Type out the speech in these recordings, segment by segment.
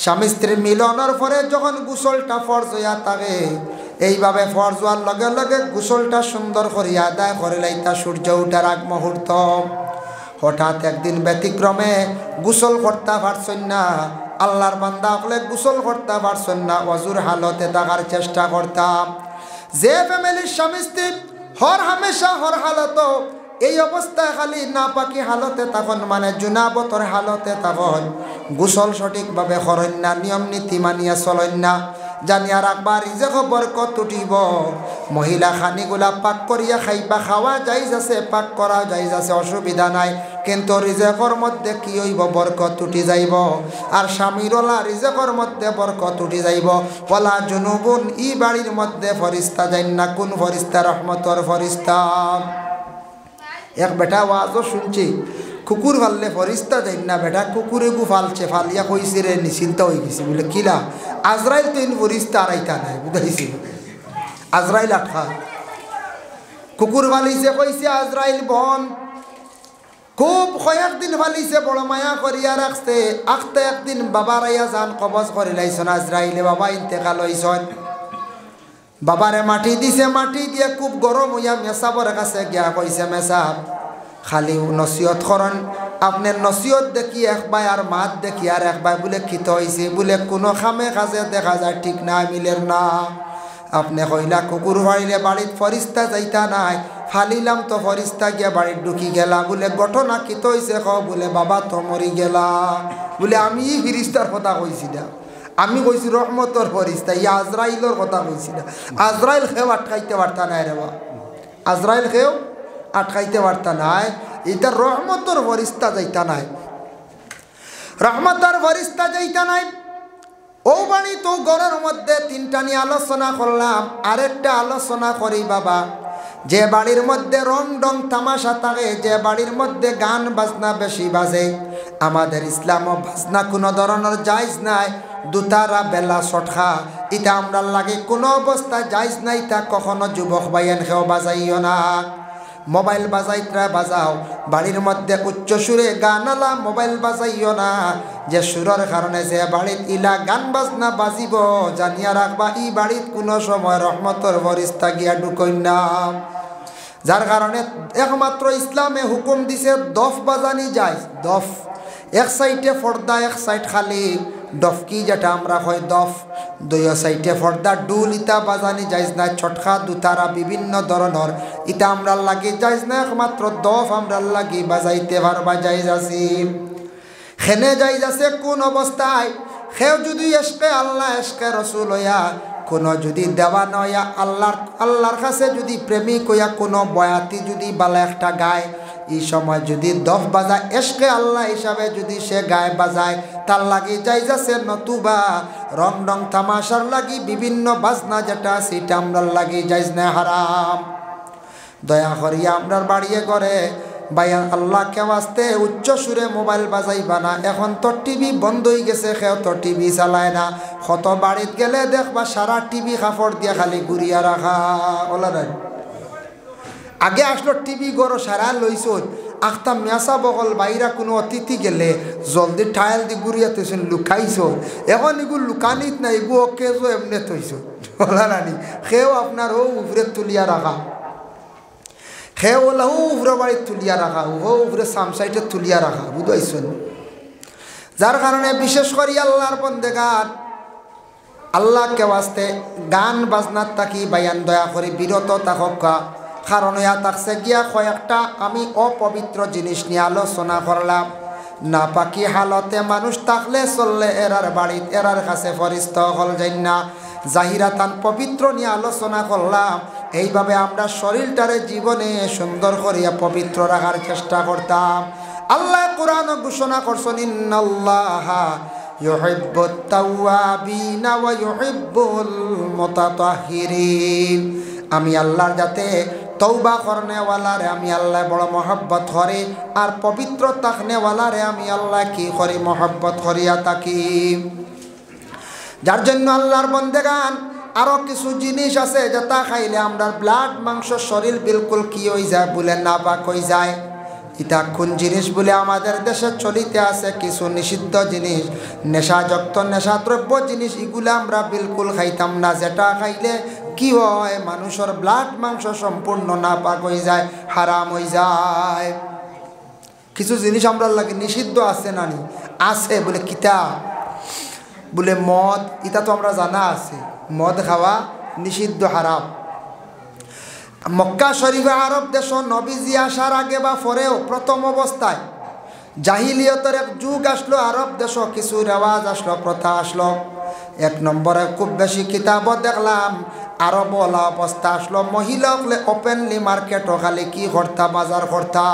স্বামী স্ত্রী মিলনের পরে যখন গোসলটা ফরজ হইয়া থাকে, এইভাবে ফরজ হওয়ার লগে লগে গোসলটা সুন্দর করিয়া আদায় করে লাইতা সূর্য উঠার আগ মুহূর্ত। হঠাৎ একদিন ব্যতিক্রমে গোসল করতে পারছেন না, আল্লাহর বান্দা হলে গোসল করতে পারছেন না, ওযুর হালতে থাকার চেষ্টা করতাম। যে ফ্যামিলির স্বামী স্ত্রী হর হামেশা হর হালত এই অবস্থায় খালি নাপাকি হালতে তখন মানে জুনাবতর হালতে তখন গোসল সঠিকভাবে করেন না, নিয়ম নীতি মানিয়া চলেন না, জানিয়া রাখবা রিজেক বরকত উঠিব। মহিলা খানিগুলা পাক করিয়া খাইবা, খাওয়া যাইজ আছে, পাক করা যাইজ আছে, অসুবিধা নাই, কিন্তু রিজেকর মধ্যে কি হইব? বরকত উঠি যাইব। আর স্বামীরলা রিজেকর মধ্যে বরকত উঠি যাইব। ওয়ালা জুনুবুন, ই বাড়ির মধ্যে ফরিস্তা যাইন না। কোন ফরিস্তা? রহমতর ফরিস্তা। এক বেটা ওয়াজও শুনছি, কুকুর ফাললে ফরিস্তা যাইন না বেটা, কুকুরে গু ফালছে, ফালিয়া কইছে রে নিশ্চিন্ত হয়ে গেছি। বলে কিলা? আজরাইল তিন ফরিস্তা আড়াইতা নাই, বুঝাইছি আজরাইল আটকা কুকুর ফালিছে, কইছে আজরাইল বন খুব কয়েকদিন ফালিছে, বড় মায়া করিয়া রাখছে। আখতে একদিন বাবার আইয়া যান কবজ করে লাইছন আজরাইলে, বাবা ইন্তেকাল হইছন। বাবারে মাটি দিছে, মাটি দিয়ে খুব গরম হইয়া মেসাবর কাছে গিয়া কইছে, মেসাব খালি নসিহত করেন, আপনার নসিহত দেখি একবার আর মাত দেখি আর একবার। বলে খিত হয়েছে? বলে কোনো খামে কাজে দেখা যায় ঠিক না, মিলের না। আপনি কইলা কুকুর ফাড়িলে বাড়িত ফরিস্তা যাইতা নাই, ফালিলাম তো ফরিস্তা গিয়া বাড়ির ঢুকি গেলা। বলে ঘটনা খিত হয়েছে? বলে বাবা তো মরি গেলা। বলে আমি ফিরিস্তার কথা কইছি না, আমি কইছি রহমতর ফরিস্তা, ইয়া আজরাইলের কথা কইছি না। আজরাইল খেও আটকাইতে পারতা নাই রে বা, আজরাইল খেও আটকাইতে পারতা নাই। এটা রহমতর ফরিস্তা যাইতা নাই, রহমতর ফরিস্তা যাইতা নাই। ও বাণী তো ঘরের মধ্যে তিনটা নিয়ে আলোচনা করলাম, আরেকটা আলোচনা করি বাবা। যে বাড়ির মধ্যে রং ডং তামাশা থাকে, যে বাড়ির মধ্যে গান বাজনা বেশি বাজে, আমাদের ইসলামও বাজনা কোনো ধরনের জায়জ নাই। দুতারা বেলা সটখা এটা আমরা লাগে কোনো অবস্থায় জায়জ নাই। তা কখনো যুবক ভাইয়েন খেও বাজাইও না। মোবাইল বাজাইত্রা বাজাও, বাড়ির মধ্যে উচ্চ সুরে গান আলা মোবাইল বাজাইও না। যে সুরের কারণে যে বাড়িত ইলা গান বাজনা বাজিব, জানিয়া রাখবা ই বাড়িত কোনো সময় রহমতর ফরিস্তা গিয়া ঢুকইন না। যার কারণে একমাত্র ইসলামে হুকুম দিছে দফ বাজানি যায়। দফ এক সাইডে পর্দা, এক সাইড খালি ডফকি যেটা আমরা হয় দফ, দুই সাইডে পর্দা, ডুল ইতা বাজানি যাইজ না। ছটকা দুতারা বিভিন্ন ধরনের ইটা আমরা লাগি যাইজ না, একমাত্র দফ আমরা লাগি বাজাইতে পারবা যাইজ আছি। খেনে যাইজ আছে কোন অবস্থায়? সেও যদি এসকে আল্লাহ এসকে রসুল হইয়া কোনো যদি দেওয়া নয়া আল্লাহর কাছে যদি প্রেমিক হইয়া কোনো বয়াতি যদি বালা একটা গায়, এই সময় যদি দফ বাজায় এসকে আল্লাহ হিসাবে যদি সে গায়ে বাজায়, তার লাগি যাই যাচ্ছে। নতুবা রং রং তামাশার লাগি বিভিন্ন বাজনা যেটা সেটা আমরা লাগি যাইজ না, হারাম। দয়া করিয়া আমরার বাড়িয়ে করে ভাইয়া আল্লাহকে আসতে উচ্চ সুরে মোবাইল বাজাইবা না। এখন তো টিভি বন্ধ হয়ে গেছে, কেউ তো টিভি চালায় না। কত বাড়িত গেলে দেখবা সারা টিভি কাপড় দিয়ে খালি ঘুরিয়া রাখা। ওলা নাই আগে আসলো টিভি গরো সারা লইছ আখতা মেসা বগল বাইরা কোনো অতিথি গেলে জলদি টায়াল দি ঘুরিয়াতেছেন লুকাইছ। এখন এগুলো লুকানিত না, এগুলো কেজো এমনি থইছ। ওলা রানি সেও আপনার ও উপরে তুলিয়া রাখা, সে ওলা উপরে বাড়ির তুলিয়া রাখা, ও উপরে সামসাইটে তুলিয়া রাখা, বুঝাইছেন? যার কারণে বিশেষ করে আল্লাহর বন্দেগান আল্লাহকে ওয়াস্তে গান বাজনার তাকি বায়ান দয়া করে বিরত থাকা। কারণ ইয়া থাকছে গিয়া কয়েকটা আমি অপবিত্র জিনিস নিয়ে আলোচনা করলাম। না পাকি হালতে মানুষ থাকলে চললে এরার বাড়িত এরার কাছে ফরিস্তা হল যাই না। জাহিরাতান পবিত্র নিয়ে আলোচনা করলাম। এইভাবে আমরা শরীরটারে জীবনে সুন্দর করিয়া পবিত্র রাখার চেষ্টা করতাম। আল্লাহ কোরআন ঘোষণা করছেন, ইন্নাল্লাহা ইউহিব্বুত তাওয়াবিনা ওয়া ইউহিব্বুল মুতাতাহহিরিন। আমি আল্লাহর যাতে তওবা করনেওয়ালারে আমি আল্লাহ বড় মহব্বত করে, আর পবিত্র থাকনেওয়ালারে আমি আল্লাহ কি করি? মহব্বত করিয়া থাকি। যার জন্য আল্লাহর বন্দেগান আরো কিছু জিনিস আছে যেটা খাইলে আমরা ব্লাড মাংস শরীর বিলকুল কি হয়ে যায় বলে না পাক হয়ে যায়। ইটা কোন জিনিস বলে আমাদের দেশে চলিতে আছে কিছু নিষিদ্ধ জিনিস, নেশাযুক্ত নেশাদ্রব্য জিনিস, এগুলো আমরা বিলকুল খাইতাম না। যেটা খাইলে কি হয়, মানুষের ব্লাড মাংস সম্পূর্ণ নাপাক হয়ে যায়, হারাম হয়ে যায়। কিছু জিনিস আমরা লাগে নিষিদ্ধ আছে না নি? আছে বলে কিতা বলে মদ, এটা তো আমরা জানা আছে, মদ খাওয়া নিষিদ্ধ, হারাম। মক্কা শরীফে আরব দেশ নবীজি আসার আগে বা পরেও প্রথম অবস্থায় জাহিলিয়তের এক যুগ আসলো, আরব দেশ কিছু রেওয়াজ আসলো, প্রথা আসলো। এক নম্বরে খুব বেশি কিতাব দেখলাম আরব ওলা অবস্থা আসলো, মহিলা ওপেনলি মার্কেটও খালি কি করতা, বাজার করতা।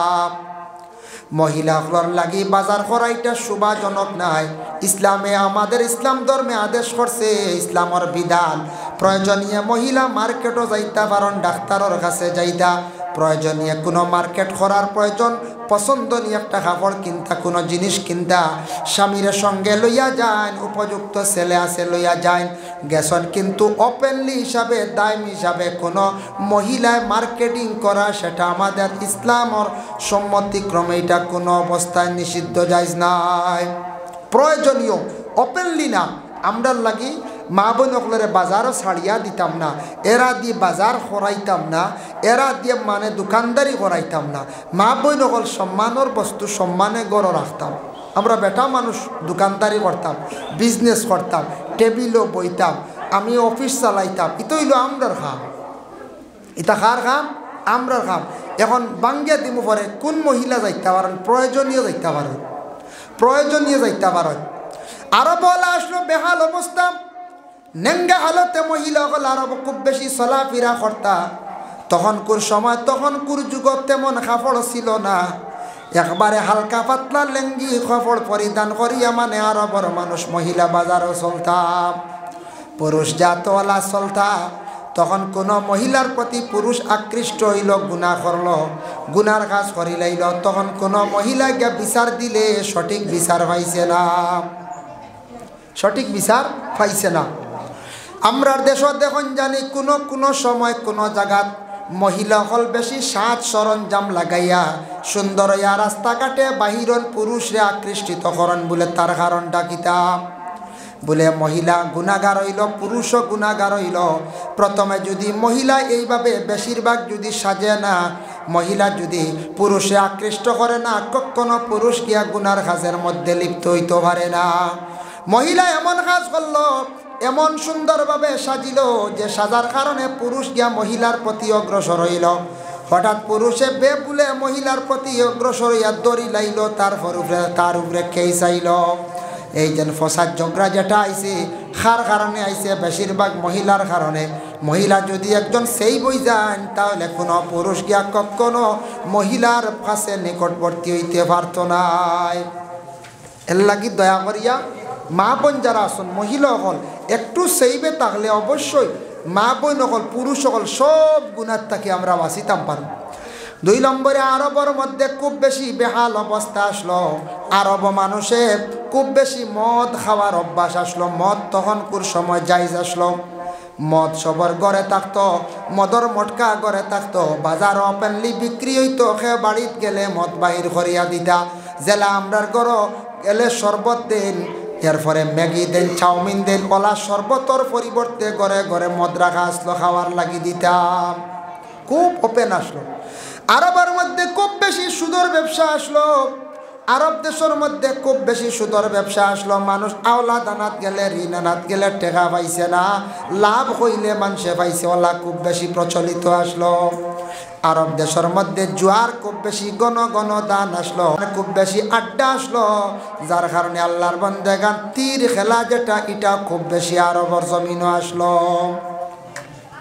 মহিলাগুলোর লাগি বাজার করা এটা শোভাজনক নাই। ইসলামে আমাদের ইসলাম ধর্মে আদেশ করছে, ইসলামের বিধান প্রয়োজনীয় মহিলা মার্কেটও যাইতা পারেন, ডাক্তারের কাছে যাইতা, প্রয়োজনীয় কোনো মার্কেট করার প্রয়োজন, পছন্দনীয় একটা কাপড় কিনতা, কোনো জিনিস কিনতা, স্বামীর সঙ্গে লইয়া যান, উপযুক্ত ছেলে আছে লইয়া যান গেছন। কিন্তু ওপেনলি হিসাবে দায়ম হিসাবে কোনো মহিলায় মার্কেটিং করা, সেটা আমাদের ইসলামর সম্মতিক্রমে এটা কোনো অবস্থায় নিষিদ্ধ জায়েজ নাই। প্রয়োজনীয় ওপেনলি না, আমরা লাগি মা বোনগুলোরে বাজারও ছাড়িয়া দিতাম না, এরা দিয়ে বাজার করাইতাম না, এরা দিয়ে মানে দোকানদারি করাইতাম না। মা বোনগল সম্মানের বস্তু সম্মানে গড় রাখতাম। আমরা বেটা মানুষ দোকানদারি করতাম, বিজনেস করতাম, টেবিলও বইতাম, আমি অফিস চালাইতাম, এটা হইল আমরার খাম। এটা কার খাম? আমরার খাম। এখন বাঙ্গিয়া দিমু পরে কোন মহিলা যাইতে পারেন? প্রয়োজনীয় যাইতে পারেন, প্রয়োজনীয় যাইতে পারেন। আরো বলা আসলো বেহাল অবস্থা, নেঙ্গা হালতে মহিলা হল আরব খুব বেশি চলাফেরা করতা। তখনকার সময়, তখনকার যুগত তেমন কাপড় ছিল না, একবারে হালকা পাতলা লেঙ্গি কাপড় পরিধান করিয়া মানে আরবর মানুষ মহিলা বাজারও চলতাম, পুরুষ জাতওয়ালা চলতা। তখন কোনো মহিলার প্রতি পুরুষ আকৃষ্ট হইল, গুণা করল, গুনার কাজ করিলাইল, তখন কোনো মহিলা গিয়া বিচার দিলে সঠিক বিচার পাইছে না, সঠিক বিচার পাইছে না। আমরার দেশত দেখুন জানি কোনো সময় কোনো জায়গাত মহিলা হল বেশি সাজ সরঞ্জাম লাগাইয়া সুন্দর হইয়া রাস্তাঘাটে বাহিরন পুরুষরে আকৃষ্টিত করেন। বলে তার কারণটা কিতা? বলে মহিলা গুণাগার হইল, পুরুষও গুণাগার হইল। প্রথমে যদি মহিলা এইভাবে বেশিরভাগ যদি সাজে না, মহিলা যদি পুরুষে আকৃষ্ট করে না, কখনো পুরুষ গিয়া গুনার কাজের মধ্যে লিপ্ত হইতে পারে না। মহিলা এমন কাজ করলো, এমন সুন্দরভাবে সাজিল যে সাজার কারণে পুরুষ গিয়া মহিলার প্রতি অগ্রসর হইল। হঠাৎ পুরুষে বেবুলে মহিলার প্রতি অগ্রসর হইয়া দড়ি লাইল, তার উপরে খেই চাইল। এই যেন ফসাদ ঝগড়া যেটা আইছে, কার কারণে আইছে? বেশিরভাগ মহিলার কারণে। মহিলা যদি একজন সেই বই যান, তাহলে কোনো পুরুষ গিয়া কখনো মহিলার কাছে নিকটবর্তী হইতে পারত নাই। এর লাগি দয়া করিয়া মা বোন যারা আসুন, মহিলা হল একটু সেইবে থাকলে অবশ্যই মা বোন হল পুরুষ হল সব গুণার থেকে আমরা বাঁচিতাম পারব। 2 নম্বরে আরবের মধ্যে খুব বেশি বেহাল অবস্থা আসলো। আরব মানুষের খুব বেশি মদ খাওয়ার অভ্যাস আসলো। মদ তখনকার সময় জায়েজ আসলো, মদ সবার ঘরে থাকতো, মদর মটকা ঘরে থাকতো, বাজার ওপেনলি বিক্রি হইতো। সে বাড়িত গেলে মদ বাহির করিয়া দিতা। জেলা আমরার ঘর গেলে শরবত দেন, এরপরে ম্যাগি দেন, চাউমিন দেন, কলা শরবতর পরিবর্তে ঘরে ঘরে মদ রাখা আসলো, খাওয়ার লাগি দিতাম। খুব ওপেন আসলো। আরবের মধ্যে খুব বেশি সুদর ব্যবসা আসলো। আরব দেশের মধ্যে খুব বেশি সুদর ব্যবসা আসলো। মানুষ আওলা দানাত গেলে, ঋণ আনাত গেলে টেকা পাইছে না, লাভ হইলে মানুষে পাইছে, ওলা খুব বেশি প্রচলিত আসলো। আরব দেশের মধ্যে জুয়ার খুব বেশি ঘন ঘন দান আসলো, খুব বেশি আড্ডা আসলো, যার কারণে আল্লাহর বান্দাগান তীর খেলা যেটা, এটা খুব বেশি আরবের জমিনও আসলো।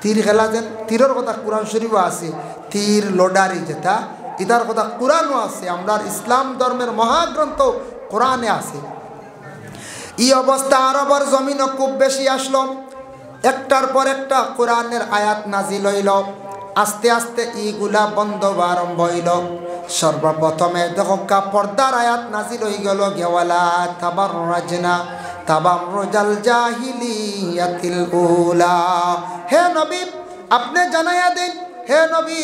তীর খেলা, যেন তীরের কথা কোরআন শরীফও আছে, তীর লোডারি যেটা, ইতার কথা কোরআনও আছে। আমরা ইসলাম ধর্মের মহাগ্রন্থ কোরআনে আছে। এই অবস্থা আরবের জমিনও খুব বেশি আসলো। একটার পর একটা কোরআনের আয়াত নাজিল হইল। আস্তে আস্তে ইগুলা বন্ধ আরম্ভ হইল। সর্বপ্রথমে দেখো পর্দার আয়াত নাজিল হয়ে গেল, গেওয়ালা তাবাররাজনা তাবাররুজাল জাহিলিয়াতিল উলা। হে নবী, আপনি জানাইয়া দিন, হে নবী,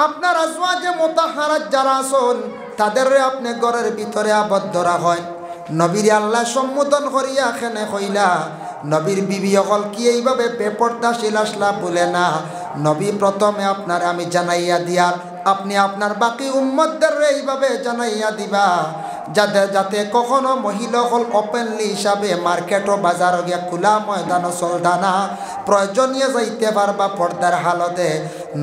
আপনার আজওয়াজে মুতাহহারাত যারা আছেন, তাদেররে আপনি ঘরের ভিতরে আবদ্ধ রাখেন। নবীর আল্লাহ সম্বোধন করিয়া খেনে কইলা, নবীর বিবি অকল কি এইভাবে বেপর্দাশীল আসলা বলে না। নবী প্রথমে আপনার আমি জানাইয়া দিয়ার, আপনি আপনার বাকি উম্মতদের এইভাবে জানাইয়া দিবা যাতে কখনো মহিলা হল ওপেনলি হিসাবে মার্কেট ও বাজার গিয়া খোলা ময়দানও চলতা না, প্রয়োজনীয় যাইতে পারবা পর্দার হালতে,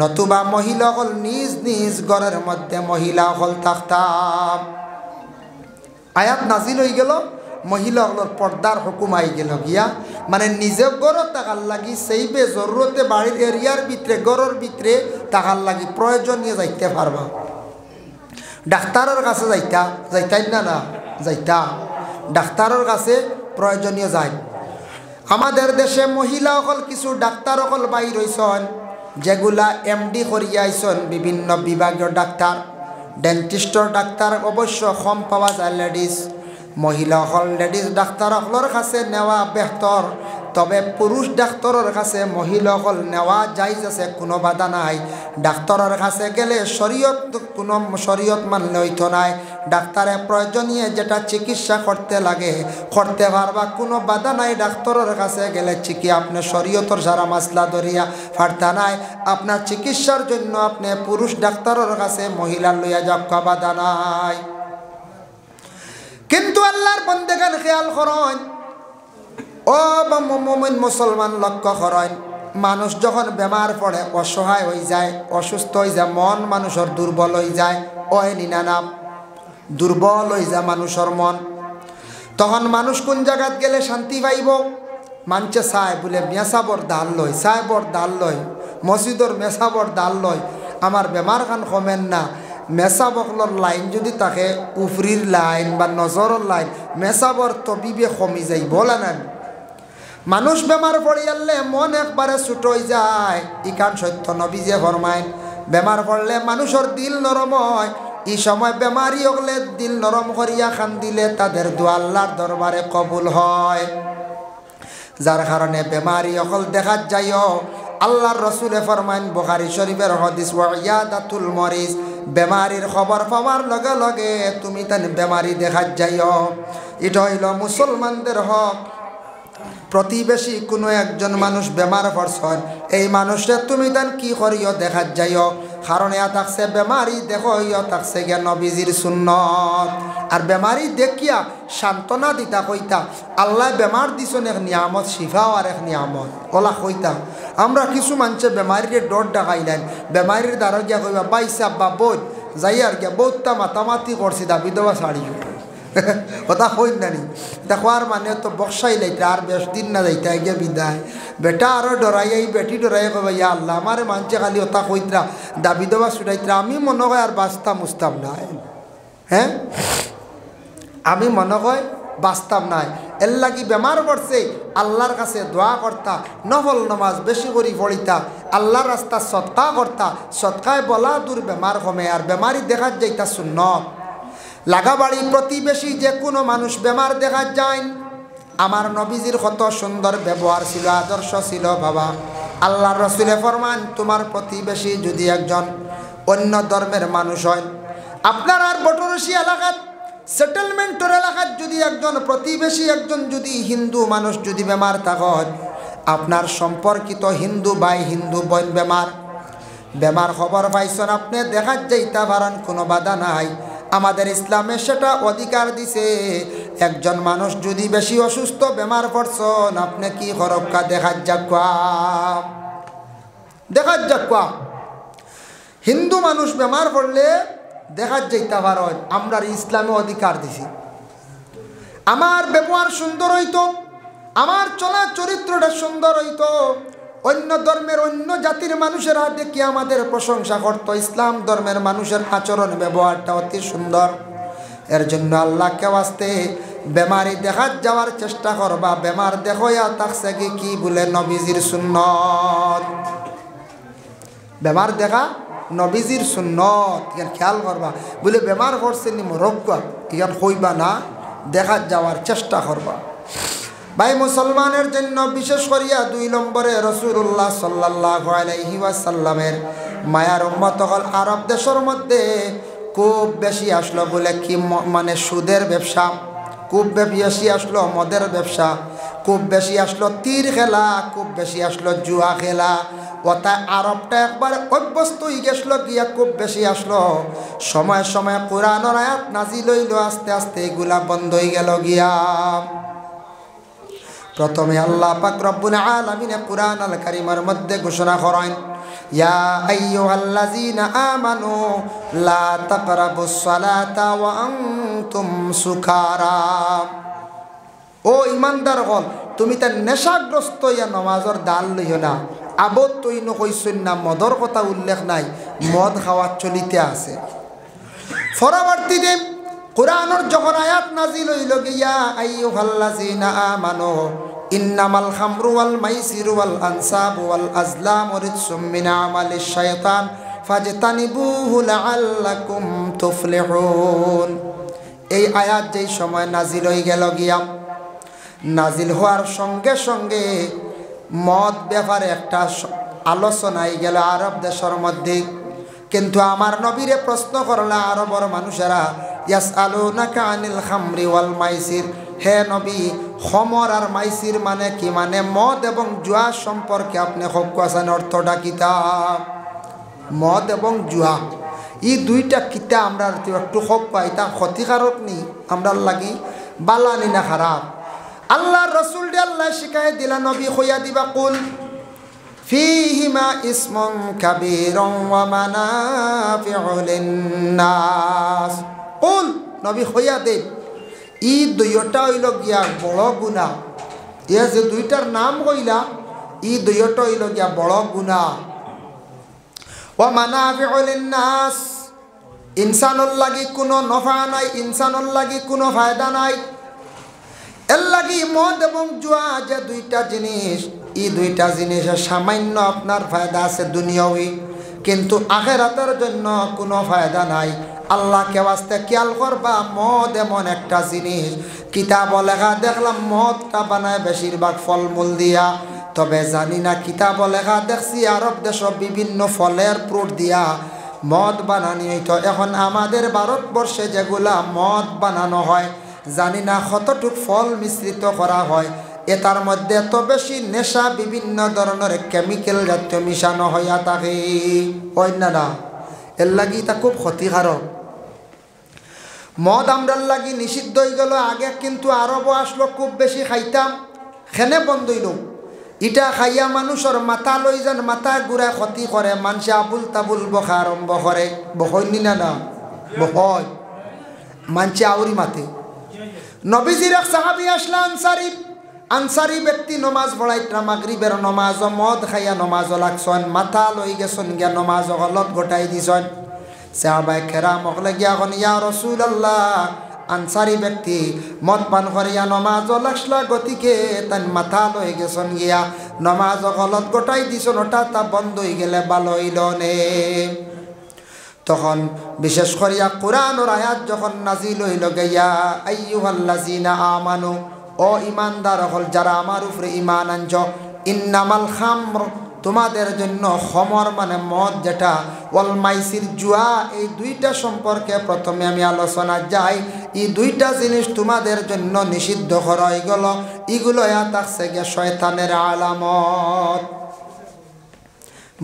নতুবা মহিলা হল নিজ নিজ ঘরের মধ্যে মহিলা হল থাকতাম। আয়াত নাজিল হয়ে গেল, মহিলা হলর পর্দার হুকুম আই গেল গিয়া, মানে নিজে গড় টাকার লাগি সেইবে জরুরতে বাড়ির এরিয়ার ভিতরে গড়ের ভিতরে টাকার লাগি প্রয়োজনীয় যাইতে পারবা। ডাক্তারের কাছে যাইতাই না যাইতা, ডাক্তারের কাছে প্রয়োজনীয় যাই। আমাদের দেশে মহিলা অকল কিছু ডাক্তার অকল বাইর হইছন, যেগুলা এমডি করিয়া আইসন, বিভিন্ন বিভাগীয় ডাক্তার, ডেন্টিস্টর ডাক্তার অবশ্য কম পাওয়া যায় লেডিস। মহিলা হল লেডিস ডাক্তার হলর কাছে নেওয়া বেহতর, তবে পুরুষ ডাক্তারের কাছে মহিলা হল নেওয়া জায়েজ আছে, কোনো বাধা নাই। ডাক্তারের কাছে গেলে শরীয়ত মানলে হইতো নাই। ডাক্তারে প্রয়োজনীয় যেটা চিকিৎসা করতে লাগে করতে পারবা, কোনো বাধা নাই। ডাক্তারের কাছে গেলে আপনি শরীয়তর সারা মাসলা ধরিয়া ফারতা নাই। আপনার চিকিৎসার জন্য আপনি পুরুষ ডাক্তারের কাছে মহিলা লইয়া যাওয়া বাধা নাই। কিন্তু আল্লাহর বন্দেগান খেয়াল করেন, ও মুমিন মুসলমান লক্ষ্য করেন, মানুষ যখন বেমার পড়ে, অসহায় হয়ে যায়, অসুস্থ হয়ে যায়, মন মানুষের দুর্বল হয়ে যায়, ওই নিনানাম দুর্বল হয়ে যায় মানুষের মন, তখন মানুষ কোন জায়গাত গেলে শান্তি পাইব? মানছে চায় বলে মেসাবর দাল লয়, সাহেবর দাল লয়, মসজিদর মেসাবর দাল লয়, আমার বেমার খান কমেন না। মেসাবকলর লাইন যদি থাকে, উফরির লাইন বা নজরের লাইন, মেসাবর তবিবে কমি যাই বলে না। মানুষ বেমার পড়িয়ালে মন একবারে ছুট হয়ে যায়, ইকান সত্য নবী যে ফরমাইন, বেমার পড়লে মানুষের দিল নরম হয়। এই সময় বেমারি হলে দিল নরম করিয়া খান দিলে তাদের দোয়া আল্লাহর দরবারে কবুল হয়। যার কারণে বেমারি অকল দেখা যাইও, আল্লাহর রসুলে ফরমাইন, বুখারী শরীফের হাদিস, ওয়াইয়াদাতুল মরিজ, বেমারির খবর পাওয়ার লগে লগে তুমি তান বেমারি দেখা যাইও। এটা হইল মুসলমানদের হক। প্রতিবেশী কোনো একজন মানুষ বেমার পড়ছেন, এই মানুষে তুমি তান কি করিও দেখা যাইও, কারণ ইয়া থাকছে বেমারি দেখো, ইয়া থাকছে গিয়া নবীজির সুন্নত। আর বেমারি দেখিয়া সান্ত্বনা দিতা কইতা, আল্লাহ বেমার দিছেন এক নিয়ামত, শিফাও আর এক নিয়ামত ওলা কইতা। আমরা কিছু মানুষে বেমারির ডর ডাকাইলেন, বেমারির দ্বারা গিয়া কইবা বাইসা বা বোধ যাই আর গিয়া বহুতটা মাতামাতি করছি দাবি দেওয়া শাড়িও কথা কই নানি দেখোয়ার মানে তো বক্সাই লাইতে আর বেশ দিন না যাইতে গিয়ে বিদায়। বেটা আরও ডরাই, এই বেটি ডরাই কবা, ইয়া আল্লাহ আমারে মানছে খালি ওটা কইতরা দাবি দেওয়া ছুটাইতরা, আমি মনে হয় আর বাঁচতাম মুস্তাম নাই। হ্যাঁ, আমি মনে হয় বাঁচতাম নাই। এর লাগি বেমার পড়ছে, আল্লাহর কাছে দোয়া করতা, নফল নমাজ বেশি করে পড়িতা, আল্লাহর রাস্তা সৎকা করতা, সৎকায় বলা দূর বেমার কমে। আর বেমারি দেখা যাইতা সুন্নত। লাগাবাড়ি প্রতিবেশী যে কোনো মানুষ বেমার দেখা যায়। আমার নবীজির কত সুন্দর ব্যবহার ছিল, আদর্শ ছিল বাবা। আল্লাহর রসুলে ফরমান, তোমার প্রতিবেশী যদি একজন অন্য ধর্মের মানুষ হয়, আপনার আর বটরসি এলাকাত সেটেলমেন্টের এলাকাত যদি একজন প্রতিবেশী একজন যদি হিন্দু মানুষ যদি বেমার থাকেন, আপনার সম্পর্কিত হিন্দু ভাই হিন্দু বোন বেমার খবর পাইছেন, আপনি দেখা যাইতে পারেন, কোনো বাধা নাই। আমাদের ইসলামে সেটা অধিকার দিছে। একজন মানুষ যদি বেশি অসুস্থ বেমার পড়ছেন, আপনি কি খরক্কা দেখা যাক হিন্দু মানুষ বেমার পড়লে দেখা যাইতে পারেন, আমরা ইসলামে অধিকার দিছি। আমার ব্যবহার সুন্দর হইতো, আমার চলা চরিত্রটা সুন্দর হইতো, অন্য ধর্মের অন্য জাতির মানুষেরা দেখি আমাদের প্রশংসা করত। ইসলাম ধর্মের মানুষের আচরণ ব্যবহারটা অতি সুন্দর। এর জন্য আল্লাহকে ওয়াস্তে বেমারি দেখা যাওয়ার চেষ্টা করবা। বেমার দেখোয়া থাকছে কি বলে নবীজির সুন্নত, বেমার দেখা নবীজির সুন্নত, ইয়ান খেয়াল করবা। বলে বেমার করছে নি মরক্কা, ইয়ান হইবা না, দেখা যাওয়ার চেষ্টা করবা। ভাই মুসলমানের জন্য বিশেষ করিয়া 2 নম্বরে রাসূলুল্লাহ সাল্লাল্লাহু আলাইহি ওয়াসাল্লামের মায়ার উম্মত হল আরব দেশের মধ্যে খুব বেশি আসলো বলে কি মানে সুদের ব্যবসা, খুব বেশি আসলো মদের ব্যবসা, খুব বেশি আসলো তীর খেলা, খুব বেশি আসলো জুয়া খেলা। ওটা আরবটা একবার অভ্যস্ত হয়ে গেছিল গিয়া খুব বেশি আসলো। সময় সময় কোরআনের আয়াত নাজিল হইল, আস্তে আস্তে এগুলা বন্ধ হয়ে গেল গিয়া। প্রথমে আল্লাহ পাক রব্বুল আলামিন কুরআন আল কারীমের মধ্যে ঘোষণা করেন, ইয়া আইয়ুহাল্লাযীনা আমানু লা তাকরাবুস সালাতা ওয়া আনতুম সুকারা। ও ঈমানদারগণ, তুমি তা নেশাগ্রস্ত ইয়া নমাজের দাল লইও না। আবদ তুই নকইছুন না, মদর কথা উল্লেখ নাই, মদ খাওয়া চলিতে আছে। পরবর্তীতে কুরআনের যখন আয়াত নাজিল হইল, ইয়া আইয়ুহাল্লাযীনা আমানু ইন্নামাল খামরু ওয়াল মাইসিরু ওয়াল আনসাবু ওয়াল আজলামু রিজসুম মিন আমালিশ শাইতান ফাজতানিবুহু লাআল্লাকুম তুফলিহুন। এই আয়াত যেই সময় নাজিল হয়ে গেল গিয়া, নাজিল হওয়ার সঙ্গে সঙ্গে মদ ব্যাপারে একটা আলোচনায় গেল আরব দেশের মধ্যে। কিন্তু আমার নবীরে প্রশ্ন করলে আরবের মানুষেরা, ইয়াসআলুনাকা আনিল খামরি ওয়াল মাইসির, হে নবী খমর আর মাইসির মানে কি, মানে মদ এবং জুয়া সম্পর্কে আপনি হকাছেন অর্থটা কিতা? মদ এবং জুয়া এই দুইটা কিতা আমরা একটু হক পাই, তা ক্ষতিকারক নি আমরা লাগি, বালানি না খারাপ? আল্লাহ রসুল দে আল্লাহ শিখাই দিলা, নবী হইয়া দিবা, কুল ফিহিমা ইসমুন কাবীরুন ওয়া মানাফিউ লিন্নাস। কুল নবী হইয়া দে, ই দুইটা হইল গিয়া বড় গুনাহ। এ যে দুইটার নাম হইলা, ই দুইটা হইল গিয়া বড় গুনাহ। ওয়া মানাফিউ লিন্নাস, ইনসানুল লাগি কোনো নফা নাই, ইনসানুল লাগি কোনো ফায়দা নাই। এর লাগি মদ এবং জুয়া যে দুইটা জিনিস, এই দুইটা জিনিসের সামান্য আপনার ফায়দা আছে দুনিয়াবি, কিন্তু আখিরাতের জন্য কোনো ফায়দা নাই। আল্লাহকে ওয়াস্তে খেয়াল করবা, মদ এমন একটা জিনিস, কিতাব লেখা দেখলাম মদটা বানায় বেশিরভাগ ফলমূল দিয়া, তবে জানি না কিতাব লেখা দেখছি আরব দেশ বিভিন্ন ফলের ফ্রুট দিয়া মদ বানানি হইতো। এখন আমাদের ভারতবর্ষে যেগুলা মদ বানানো হয়, জানি না কতটুক ফল মিশ্রিত করা হয়, এটার মধ্যে এত বেশি নেশা, বিভিন্ন ধরনের কেমিক্যাল জাতীয় মিশানো হইয়া থাকে, হয় না? না, এর লাগি তা খুব ক্ষতিকারক। মদ আমরার লাগি নিষিদ্ধ হয়ে গেল আগে, কিন্তু আরবও আসলো, খুব বেশি খাইতাম, খেনে বন্ধ হইল। ইটা খাইয়া মানুষের মাথা লই যান, মাথা ঘুরায় ক্ষতি করে, মানুষে আবুল তাবুল বখা আরম্ভ করে, বহনি না? না বহয়, মানছে আউরি মাথে। নবীজির এক সাহাবী আসলা আনসারি ব্যক্তি নমাজ পড়াইতরা, মাগরিবের নমাজ, মদ খাইয়া নমাজ লাগছন, মাথা লই গেছন গিয়া নমাজ গলত গোটাই দিছন। সাহাবায়ে কেরাম হলে গিয়া এখন, ইয়া রাসূলুল্লাহ, আনসারি ব্যক্তি মদ পান করিয়া নমাজ লাগছলা, গতিকে তান মাথা লই গেছন গিয়া নমাজ গলত গোটাই দিছন, ওটা তা বন্ধ হয়ে গেলে ভালো হইল নে। তখন বিশেষ করিয়া কুরআনের আয়াত যখন নাজিল হইল, ইয়া আইয়ুহাল্লাযীনা আমানু, ও ইমানদার হল যারা আমার উপরে ঈমান আনছ, ইন্নামাল খামর, তোমাদের জন্য খমর মানে মদ যেটা, ওয়াল মাইসির জুয়া, এই দুইটা সম্পর্কে প্রথমে আমি আলোচনা যাই। এই দুইটা জিনিস তোমাদের জন্য নিষিদ্ধ করা হয়ে গেল, এগুলো থাকছে গে শয়তানের আলামত।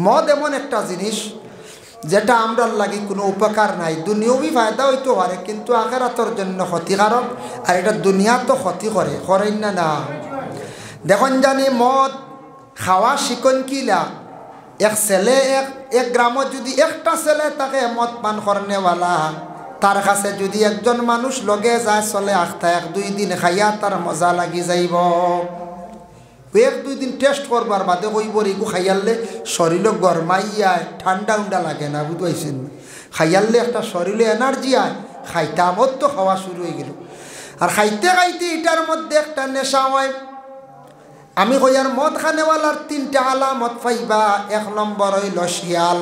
মদ এমন একটা জিনিস যেটা আমরার লাগি কোনো উপকার নাই, দুনিয়াবি ফায়দা হইতে পারে, কিন্তু আখিরাতের জন্য ক্ষতিকারক, আর এটা দুনিয়া তো ক্ষতি করে, করেন না? না, দেখুন জানি মদ খাওয়া শিকন কিলা, এক ছেলে এক গ্রামত যদি একটা ছেলে তাকে মদ পান করনেওয়ালা, তার কাছে যদি একজন মানুষ লগে যায় চলে আখতা, এক দুই দিন খাইয়া তার মজা লাগি যাইব, এক দুই দিন টেস্ট করবার বাদে কইব এগু খাইয়ালে শরীরে গরমাইয়া ঠান্ডা উন্ডা লাগে না, বুঝতে, খাইয়ালে একটা শরীরে এনার্জি আয়, খাইতামত তো খাওয়া শুরু হয়ে গেল। আর খাইতে খাইতে এটার মধ্যে একটা নেশা হয়। আমি কইয়ার মদ খানেওয়ালার তিনটা আলামত পাইবা। এক নম্বর হইল শিয়াল,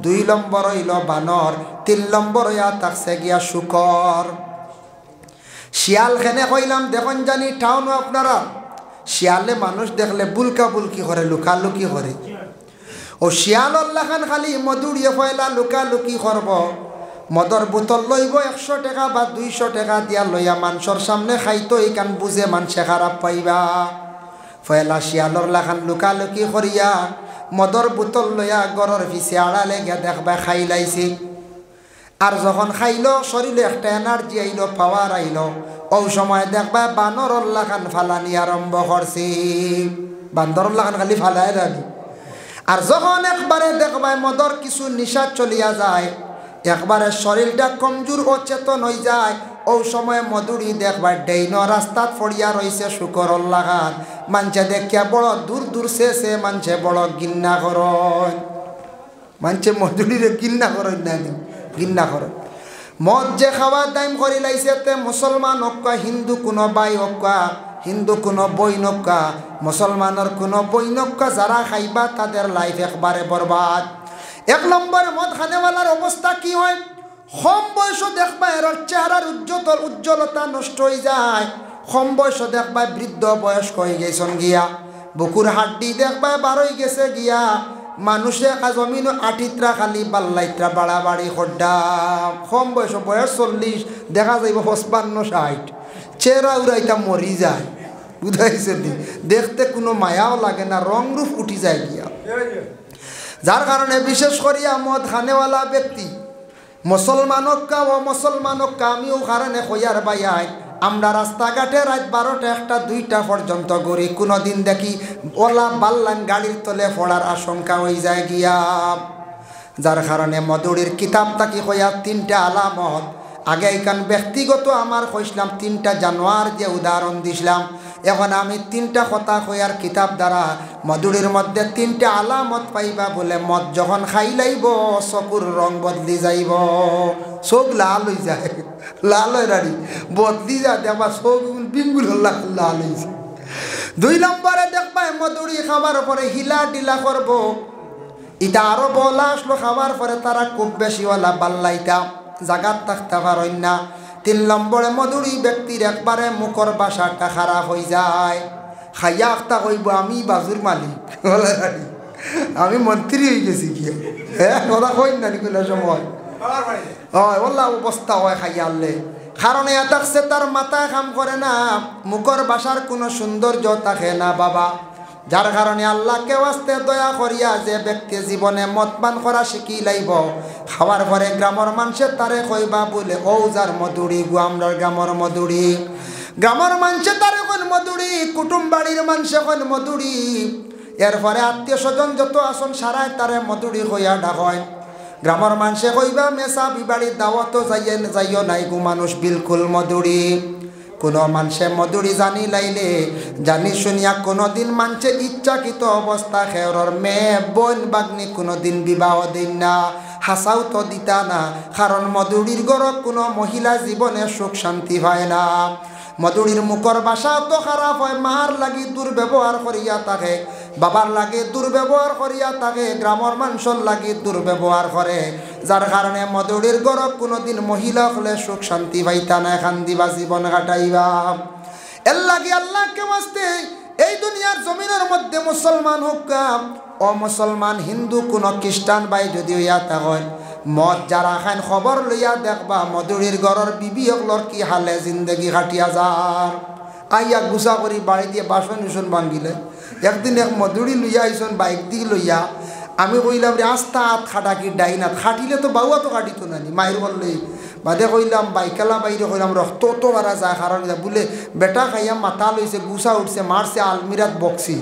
দুই নম্বর হইল বানর, তিন নম্বর হইয়া থাকছে গিয়া শুকর। শিয়াল খেনে কইলাম, দেখুন জানি টাউনও আপনারা শিয়ালে মানুষ দেখলে বুলকা বুলকি করে, লুকালুকি করে। ও শিয়াল আল্লাহ খান খালি মধুরিয়ে ফয়লা লুকালুকি করব, মদর বোতল লইব 100 টাকা বা 200 টাকা দিয়া লইয়া মানুষের সামনে খাইতো এইখান বুঝে মানুষে খারাপ পাইবা ফয়লা শিয়ালর লাখান লুকালুকি করিয়া মদর বোতল লইয়া গরর পিছে আড়ালে গিয়া দেখবা খাই লাইছে। আর যখন খাইলো শরীরে একটা এনার্জি আইলো, পাওয়ার আইলো, ওই সময় দেখবা বানরর লাখান ফালানি আরম্ভ করছে। বান্দরর লাখান খালি ফালায় রাখি। আর যখন একবারে দেখবা মদর কিছু নিশা চলিয়া যায়, একবারে শরীরটা কমজোর ও চেতন হয়ে যায়, ওই সময় মধুরি দেখবা ডেইন রাস্তাত ফড়িয়া রয়েছে শুকরর লাগান। মানছে দেখিয়া বড় দূর দূর সে মানছে বড় গিন্না করন, মানছে মধুরিরে গিন্না করেন না, গিন্না করেন। মদ যে খাওয়া দাইম করি লাইছে তে মুসলমান হক্কা, হিন্দু কোনো বাই হক্কা, হিন্দু কোনো বই নক্কা, মুসলমানের কোনো বই নক্কা, যারা খাইবা তাদের লাইফ একবারে বরবাদ। 1 নম্বর মদ খানেওয়ালার অবস্থা কি হয়? কম বয়স দেখবা এর চেহারার উজ্জ্বলতা নষ্ট হয়ে যায়। কম বয়স দেখবা বৃদ্ধ বয়স্ক হয়ে গেছেন গিয়া, বুকুর হাড্ডি দেখবা বারোই গেছে গিয়া। মানুষে জমিন আটিত্রা খালি বাল্লাইত্রা বাড়াবাড়ি খড্ডা। কম বয়স, বয়স 40, দেখা যাইব 55-60, চেহারা উড়াইটা মরি যায়। বুঝাইছে দি, দেখতে কোনো মায়াও লাগে না, রং রূপ উঠি যায় গিয়া। যার কারণে বিশেষ করিয়া মদ খানেওয়ালা ব্যক্তি মুসলমানকা ও মুসলমানকা আমিও কারণে কইয়ার বাইয়াই, আমরা রাস্তাঘাটে রাত 12টা 1টা 2টা পর্যন্ত ঘুরি, কোনোদিন দেখি ওলা বাল্লান গাড়ির তলে পড়ার আশঙ্কা হয়ে যায় গিয়া। যার কারণে মধুরীর কিতাবটা কি কইয়া 3টা আলামত। আগে এখান ব্যক্তিগত আমার কইসলাম 3টা জানোয়ার যে উদাহরণ দিছিলাম, এখন আমি 3টা কথা কইয়ার কিতাব দ্বারা মধুরীর মধ্যে 3টা আলামত পাইবা। বলে মদ যখন খাই লাইব চকুর রং বদলি যাইব, চোখ লাল হয়ে যায়, লাল হয়ে রাড়ি বদলি যায়, দেখবা চোখ বিঙ্গুল লাল হয়েছে। 2 নম্বরে দেখবা মধুরী খাবার পরে হিলা ডিলা করব। এটা আরো বলা আসলো, খাবার পরে তারা খুব বেশি ওলা বাল্লাইতা জাগাত থাকতে পারেন না। 3 নম্বরে মধুরী ব্যক্তির একবারে মুখর বাসাটা খারাপ হয়ে যায়। খাইয়া আখতা কইব আমি বাজুর মালিক, আমি মন্ত্রী হয়ে গেছি গিয়ে। হ্যাঁ কথা কই না কোনো সময় হয় ওলা অবস্থা হয় খাইয়া আনলে। কারণ এটাকছে তার মাথায় কাম করে না, মুখর বাসার কোনো সৌন্দর্য থাকে না বাবা। যার কারণে আল্লাহকে ওয়াস্তে দয়া করিয়া যে ব্যক্তি জীবনে মদ পান করা শিখি লাইব, খাওয়ার পরে গ্রামের মানুষের তারে কইবা বলে ও যার মধুরী গো, আমরার গ্রামের মধুরী। গ্রামের মানুষে তারে কোন মধুরী, কুটুম বাড়ির মানুষে কোন মধুরী, এরপরে আত্মীয় স্বজন যত আসন সারায় তারে মধুরী কইয়া ডাকয়। গ্রামের মানুষে কইবা মেসা বিবাড়ির দাওয়াত যাইও নাই গো মানুষ বিলকুল মধুরী। কোনো মানুষে মধুরী জানি লাইলে জানি শুনিয়া কোনোদিন মানুষে ইচ্ছাকৃত অবস্থা খেয়রর মেয়ে বোন বাগ্নি কোনোদিন বিবাহ দিন না, হাসাও তো দিতা না। কারণ মধুরীর গড় কোনো মহিলা জীবনে সুখ শান্তি হয় না। মধুরীর মুখর বাসা তো খারাপ হয়, মার লাগি দুর্ব্যবহার করিয়া থাকে, বাবার লাগে দুর্ব্যবহার করিয়া থাকে, গ্রামের মানুষের লাগে দুর্ব্যবহার করে। যার কারণে মধুরীর গড় কোনোদিন মহিলা হলে সুখ শান্তি পাইতা না, এখান দিবা জীবন কাটাইবা। এর লাগে আল্লাহকে বাঁচতে এই দুনিয়ার জমিনের মধ্যে মুসলমান হোক ও মুসলমান, হিন্দু কোন খ্রিস্টান ভাই যদি হইয়া থাকেন, মদ যারা খান খবর লইয়া দেখবা মধুরীর গড়র বিবি হকলর কি হালে জিন্দগি কাটিয়া যার। আইয়া গুছা করি বাড়ি দিয়ে বাসন উসন ভাঙ্গিলে। একদিন এক মধুরী লইয়া আইসন বাইক দিয়ে লইয়া, আমি কইলাম রে আস্তা হাত খাটা কি ডাইনাত খাটিলে তো বাউয়া তো কাটিত নানি মায়ের বললে বাদে কইলাম বাইকেলা বাইরে কইলাম রক্ত তো বারা যায়। কারণ বলে বেটা খাইয়া মাথা লইছে, গুছা উঠছে, মারছে আলমিরাত বক্সি,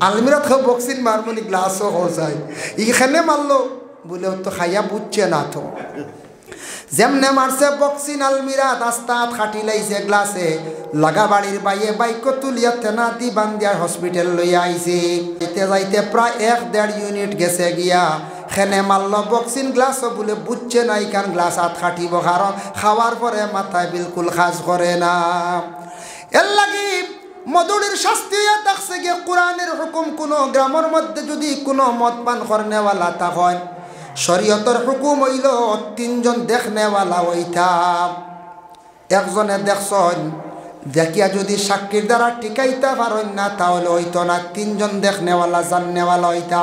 আলমিরাত খাও বক্সিন মারমনি গ্লাসও হসায়, এইখানে মারলো বলে তো খাইয়া বুঝছে না তো। যেমনে মারছে বক্সিন আলমিরাত আস্তাত খাটি লাইছে গ্লাসে, লাগা বাড়ির বাইয়ে বাইক তুলিয়া তেনা দি বান্দিয়ার হসপিটাল লইয়া আইছে। যাইতে যাইতে প্রায় 1-1.5 ইউনিট গেছে গিয়া, খেনে মারল বক্সিন গ্লাসও বলে বুঝছে না ইকান গ্লাস হাত খাটিব, কারণ খাওয়ার পরে মাথায় বিলকুল কাজ করে না। এর লাগি মধুরীর শাস্তি দেখছে গিয়ে কোরআনের হুকুম, কোনো গ্রামের মধ্যে যদি কোনো মদ পান করনেওয়ালা তা হয়, শরীয়তের হুকুম হইল 3 জন দেখনেওয়ালা হইতা। একজনে দেখছন দেখিয়া যদি সাক্ষীর দ্বারা টিকাইতে পারেন না তাহলে হইতো না, 3 জন দেখনেওয়ালা জাননেওয়ালা হইতা।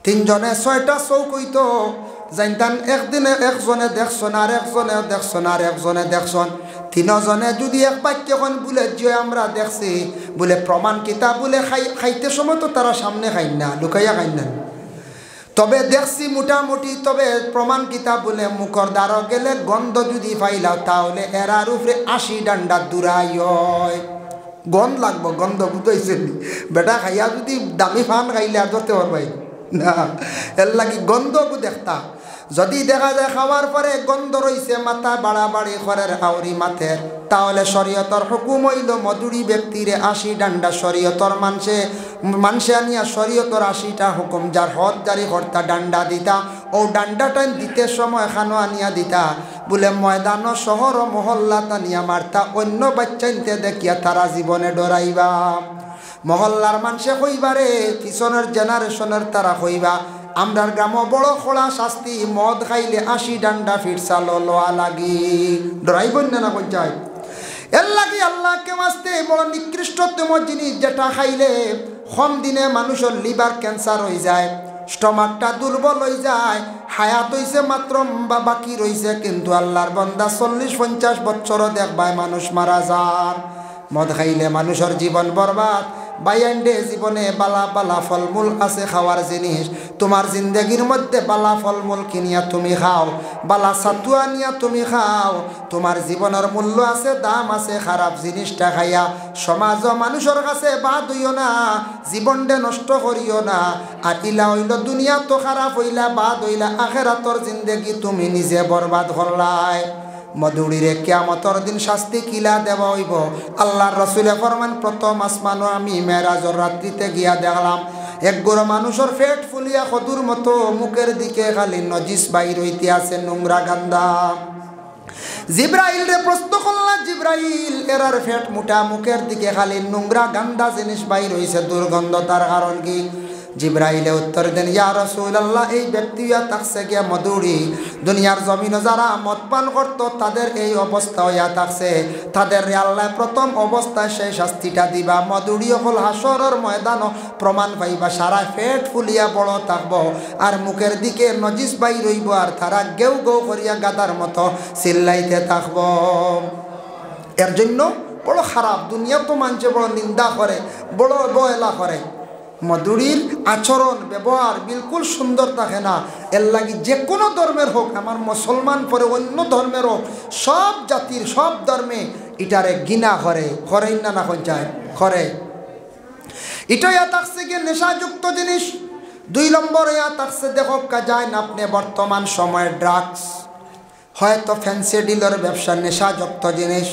3 জনে 6টা চৌক হইতো, জানতাম একদিনে একজনে দেখছন আর একজনে দেখছন আর একজনে দেখছন, তিনজনে যদি এক বাক্যখন বলে যে আমরা দেখছি বলে প্রমাণ কিতা বলে খাইতে সময় তো তারা সামনে খাই না, লুকাইয়া খাই না, তবে দেখছি মোটামুটি, তবে প্রমাণ কিতা বলে মুখর দ্বার গেলে গন্ধ যদি পাইলাও তাহলে এরার উপরে 80 ডান্ডা দূরাই গন্ধ লাগবো, গন্ধ বুঝাইছে বেটা খাইয়া যদি দামি ফান খাইলে আর ধরতে পারবাই না, এর লাগি গন্ধ দেখতা। যদি দেখা যায় খাওয়ার পরে গন্ধ রইছে মাথা বাড়াবাড়ি করার আউরি মাথের, তাহলে শরীয়তর হুকুম হইল মধুরী ব্যক্তিরে 80 ডান্ডা শরীয়তর মানুষে আনিয়া শরীয়তর 80টা হুকুম যার হদ জারি কর্তা ডান্ডা দিতা, ও ডান্ডাটা দিতে সময় খানো আনিয়া দিতা বলে ময়দান শহর ও মহল্লা টানিয়া মারতা, অন্য বাচ্চাইতে দেখিয়া তারা জীবনে ডরাইবা। মহল্লার মানুষে কইবারে পিছনের জেনারেশনের তারা কইবা আমরার গ্রাম বড় খোলা শাস্তি, মদ খাইলে 80 ডান্ডা ফিরসাল লোয়া লাগি, ডরাইবেন না পঞ্চায়েত। এর লাগি আল্লাহকে মাসতে বড় নিকৃষ্টতম জিনিস যেটা খাইলে কম দিনে মানুষের লিভার ক্যান্সার হয়ে যায়, স্টমাকটা দুর্বল হয়ে যায়, হায়াত হইছে মাত্র বাকি রইছে, কিন্তু আল্লাহর বান্দা 40-50 বছরও দেখবায় মানুষ মারা যান। মদ খাইলে মানুষের জীবন বরবাদ। বাইয়ান্ডে জীবনে বালা বালা ফলমূল আছে খাওয়ার জিনিস, তোমার জিন্দগির মধ্যে বালা ফলমূল কিনিয়া তুমি খাও, বালা সাতুয়া নিয়া তুমি খাও, তোমার জীবনের মূল্য আছে, দাম আছে, খারাপ জিনিসটা খাইয়া সমাজ মানুষের কাছে বাদ হইও না, জীবনটা নষ্ট করিও না। আর ইলা হইল দুনিয়া তো খারাপ হইলা, বাদ হইলা আখেরাতর জিন্দগি তুমি নিজে বরবাদ করলাই। মধুরীরে কিয়ামতর দিন শাস্তি কিলা দেওয়া হইব। আল্লাহর রাসূলে ফরমান প্রথম আসমানও আমি মেরাজর রাত্রিতে গিয়া দেখলাম এক গরো মানুষের পেট ফুলিয়া খদুর মতো, মুখের দিকে খালি নজিস বাইর হইতে আছে, নোংরা গান্দা। জিব্রাইল রে প্রশ্ন করলা, জিব্রাইল এরার পেট মোটা, মুখের দিকে খালি নোংরা গান্দা জিনিস বাইর হইছে, দুর্গন্ধ, তার কারণ কি? জিব্রাইলে উত্তর দেন, ইয়া রাসূলুল্লাহ, এই ব্যক্তি থাকছে গিয়া মধুরী, দুনিয়ার জমিনে যারা মদ পান করতো তাদের এই অবস্থা হইয়া থাকছে, তাদের আল্লাহ প্রথম অবস্থায় সেই শাস্তিটা দিবা। মধুরী হল হাসরের ময়দান প্রমাণ পাইবা, সারা পেট ফুলিয়া বড় থাকবো আর মুখের দিকে নজিস বাইর হইব, আর তারা গেউ গেউ করিয়া গাদার মতো চিল্লাইতে থাকব। এর জন্য বড় খারাপ, দুনিয়া তো মানুষে বড় নিন্দা করে, বড় অবহেলা করে। মধুরীর আচরণ ব্যবহার বিলকুল সুন্দর থাকে না। এর লাগি যে কোনো ধর্মের হোক, আমার মুসলমান পরে অন্য ধর্মের হোক, সব জাতির সব ধর্মে এটারে ঘৃণা করে না কোন যায় করে। এটা ইয়া থাকছে গিয়ে নেশাযুক্ত জিনিস। 2 নম্বর ইয়া থাকছে দেখো যায় না আপনি বর্তমান সময়ে ড্রাগস, হয়তো ফ্যান্সি ডিলের ব্যবসা, নেশাযুক্ত জিনিস।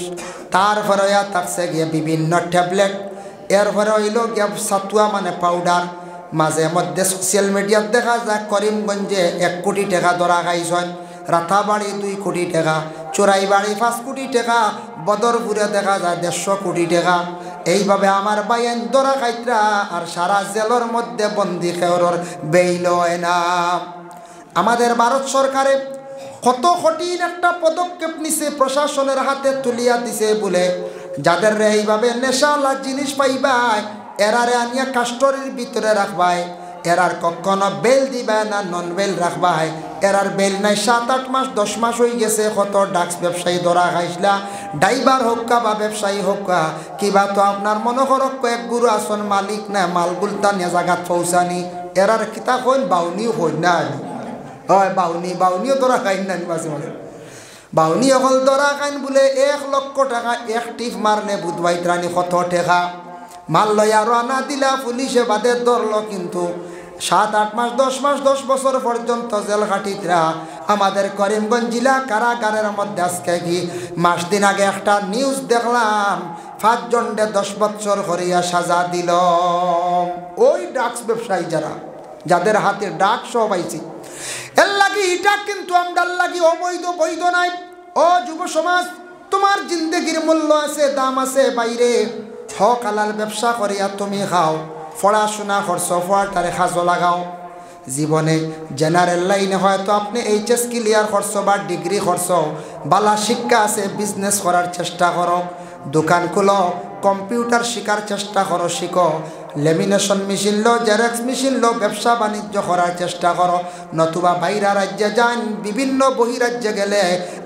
তারপরে ইয়া থাকছে গিয়ে বিভিন্ন ট্যাবলেট, এরপরে হইল গিয়া সাতুয়া মানে পাউডার। মাঝে মধ্যে সোশ্যাল মিডিয়াত দেখা যায় করিমগঞ্জে 1 কোটি টাকা ধরা খাইছেন, রাতাবাড়ি 2 কোটি টাকা, চোরাইবাড়ি 5 কোটি টাকা, বদরপুরে দেখা যায় 150 কোটি টাকা। এইভাবে আমার বাইন ধরা খাইতরা আর সারা জেলের মধ্যে বন্দি খেওয়ার বেইল হয় না। আমাদের ভারত সরকারে কত কঠিন একটা পদক্ষেপ নিছে, প্রশাসনের হাতে তুলিয়া দিছে বলে যাদের এইভাবে নেশালা জিনিস পাইবাই এরারে আনিয়া কাস্টরির ভিতরে রাখবাই, এরার কখনো বেল দিবা না, নন বেল রাখবাই। এরার বেল নাই, 7-8 মাস 10 মাস হয়ে গেছে। কত ড্রাগস ব্যবসায়ী ধরা খাইসলা, ড্রাইভার হোক বা ব্যবসায়ী হোক, কিবা তো আপনার মনে করক কয়েক গুরু আসন মালিক না, মালগুলতা নিয়ে জায়গাত পৌঁছানি। এরার কিতা হইন বাউনিও হইন না, হয় বাউনিও ধরা খাইন না মাঝে মাঝে। বাউনি অকল ধরা খাইন বলে 1 লক্ষ টাকা এক টিপ মারলে বুধবাই ত্রাণী কত টাকা মাল লইয়া রানা দিলা, পুলিশে বাদে ধরলো, কিন্তু 7-8 মাস 10 মাস 10 বছর পর্যন্ত জেল খাটিতরা। আমাদের করিমগঞ্জ জেলা কারাগারের মধ্যে আজকে কি মাস দিন আগে একটা নিউজ দেখলাম, 5 জনকে 10 বছর করিয়া সাজা দিল। ওই ড্রাগস ব্যবসায়ী যাদের হাতে ড্রাগস সব আইছি। এর লাগি এটা কিন্তু আমরার লাগি অবৈধ বৈধ নাই। ও যুব সমাজ, তোমার জিন্দগির মূল্য আছে, দাম আছে বাইরে। হক হালাল ব্যবসা করিয়া তুমি খাও, পড়াশোনা করছো, পড়াটারে কাজে লাগাও। জীবনে জেনারেল লাইনে হয়তো আপনি এইচএস ক্লিয়ার করছো বা ডিগ্রি করছো, বালা শিক্ষা আছে, বিজনেস করার চেষ্টা করো, দোকান খুলো, কম্পিউটার শেখার চেষ্টা করো, শিখো। লেমিনেশন মেশিন লো, জেরক্স মেশিন লো, ব্যবসা বাণিজ্য করার চেষ্টা করো। নতুবা বাইরা রাজ্যে যান, বিভিন্ন বহিরাজ্যে গেলে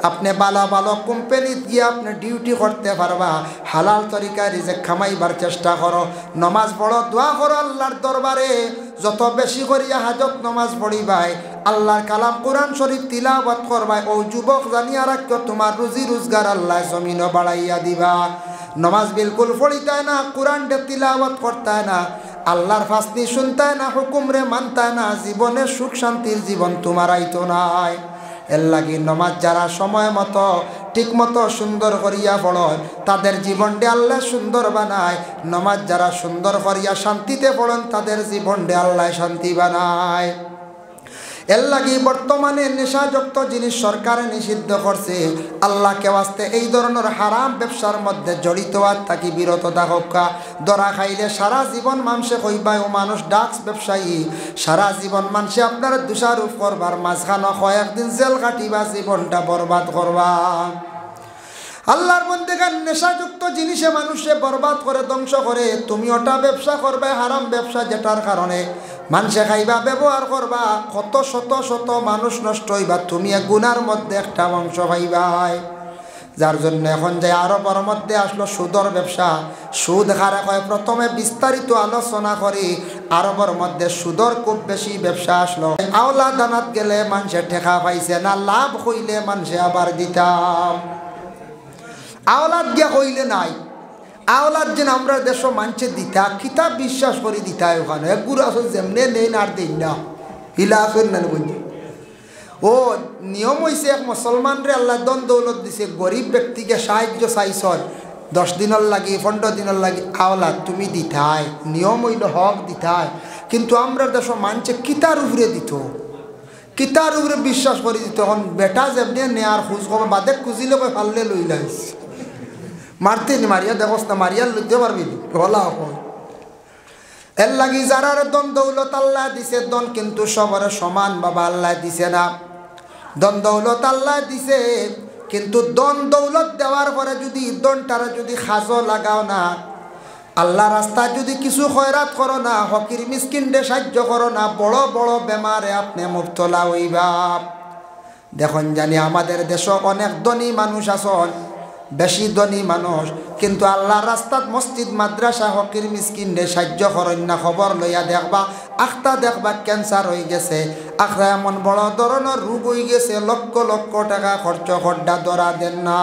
আপনি ভালো ভালো কোম্পানিতে গিয়ে আপনি ডিউটি করতে পারবা। হালাল তরিকায় রিজেক খামাইবার চেষ্টা করো। নমাজ পড়ো, দোয়া করো আল্লাহর দরবারে। যত বেশি করিয়া হাজত নমাজ পড়িবাই, আল্লাহর কালাম কোরআন শরীফ তিলাওয়াত করবাই, ও যুবক জানিয়া রাখো তোমার রুজি রোজগার আল্লাহ জমিনও বাড়াইয়া দিবা। নমাজ বিলকুল পড়িতায় না, কোরআন তিলাওয়াত করতায় না, আল্লাহর ফাসনি শুনতায় না, হুকুম রে মানতায় না, জীবনের সুখ শান্তির জীবন তোমার আইতো নাই। এর লাগি নমাজ যারা সময় মতো ঠিক মতো সুন্দর করিয়া পড়য়, তাদের জীবনটা আল্লাহ সুন্দর বানায়। নমাজ যারা সুন্দর করিয়া শান্তিতে পড়েন, তাদের জীবনটা আল্লাহ শান্তি বানায়। এর লাগি বর্তমানে নেশাযুক্ত জিনিস সরকারে নিষিদ্ধ করছে। আল্লাহকে ওয়াস্তে এই ধরনের হারাম ব্যবসার মধ্যে জড়িত আর থাকি বিরত থাকা। ধরা খাইলে সারা জীবন মানুষে কইবায় ও মানুষ ডাক্স ব্যবসায়ী, সারা জীবন মানুষে আপনার দোষারোপ করবার, মাঝখানে কয়েকদিন জেল কাটিবা, জীবনটা বরবাদ করবা। আল্লাহর বন্দেগান নেশাযুক্ত জিনিসে মানুষে বরবাদ করে, ধ্বংস করে। তুমি ওটা ব্যবসা করবে, হারাম ব্যবসা, যেটার কারণে মানুষে খাইবা, ব্যবহার করবা, কত শত শত মানুষ নষ্ট হইবা, তুমি এক গুনার মধ্যে একটা অংশ পাইবাই। যার জন্য এখন যে আরবের মধ্যে আসলো সুদর ব্যবসা। সুদ হারে হয় প্রথমে বিস্তারিত আলোচনা করি। আরবের মধ্যে সুদর খুব বেশি ব্যবসা আসলো। আওলা দানাত গেলে মানুষে ঠেকা পাইছে না, লাভ হইলে মানুষে আবার দিতাম। আওলাদ গিয়া হইলে নাই, আওলাদ যেন আমরা দেশ মানছে দিতা, কিতাব বিশ্বাস করে দিতা। ওখানে গুরু আসল যেমনে নেই আর দিন না, হিলা আসল না বুঝি। ও নিয়ম হয়েছে, এক মুসলমানরে আল্লাহ দন দৌলত দিছে, গরিব ব্যক্তিকে সাহায্য চাইছর 10 দিনের লাগি 15 দিনের লাগি, আওলাদ তুমি দিতাই, নিয়ম হইল হক দিতাই। কিন্তু আমরা দেশ মানছে কিতার উপরে দিত, কিতার উপরে বিশ্বাস করে দিত। এখন বেটা যেমনি নেয়ার খোঁজ খবর বাদে খুঁজিলে ফাললে লই লাইস, মারতে মারিয়া দেখস না, মারিয়া লইতে পারবি হলা হয়। এর লাগি যারা দন দৌলত আল্লাহ দিছে, দন কিন্তু সবার সমান বাবা আল্লাহ দিছে না। দন দৌলত আল্লাহ দিছে, কিন্তু দন দৌলত দেওয়ার পরে যদি দনটারে যদি খাজো লাগাও না, আল্লাহ রাস্তায় যদি কিছু খয়রাত করো না, হকির মিসকিনরে সাহায্য করো না, বড় বড় বেমারে আপনি মুবতলা হইবা। দেখুন জানি আমাদের দেশ অনেক ধনী মানুষ আছেন, বেশি ধনী মানুষ, কিন্তু আল্লাহর রাস্তাত মসজিদ মাদ্রাসা হকির মিসকিনরে সাহায্য করেন না। খবর লইয়া দেখবা, আখতা দেখবা ক্যান্সার হয়ে গেছে, আখরা এমন বড় ধরনের রোগ হয়ে গেছে, লক্ষ লক্ষ টাকা খরচ খড্ডা ধরা দেন না।